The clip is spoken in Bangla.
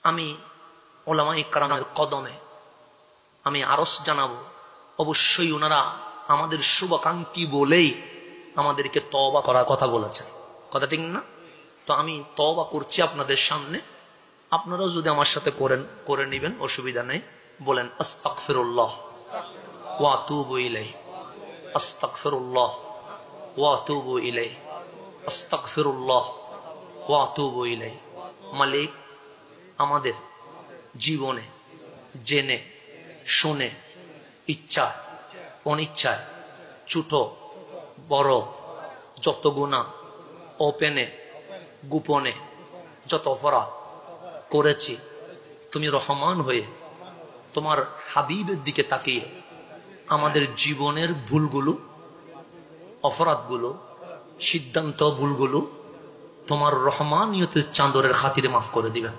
আমি উলামায়ে কেরামের কদমে আমি আরজ জানাবো, অবশ্যই ওনারা আমাদের শুভাকাঙ্ক্ষী বলেই আমাদেরকে তওবা করার কথা বলেছেন। কথা ঠিক না? তো আমি তওবা করছি আপনাদের সামনে, আপনারাও যদি আমার সাথে করে নেবেন, অসুবিধা নেই। বলেন আস্তাগফিরুল্লাহ ওয়া আতুবু ইলাইহি, আস্তাগফিরুল্লাহ ওয়া আতুবু ইলাইহি, আস্তাগফিরুল্লাহ ওয়া আতুবু ইলাইহি। মালিক, আমাদের জীবনে জেনে শুনে ইচ্ছা অনিচ্ছায় ছোট বড় যত গুনাহ ওপেনে গোপনে যত অপরাধ করেছি, তুমি রহমান হয়ে তোমার হাবিবের দিকে তাকিয়ে আমাদের জীবনের ভুলগুলো, অপরাধগুলো, সিদ্ধান্ত ভুলগুলো তোমার রহমানিয়তের চাদরের খাতিরে মাফ করে দিবেন।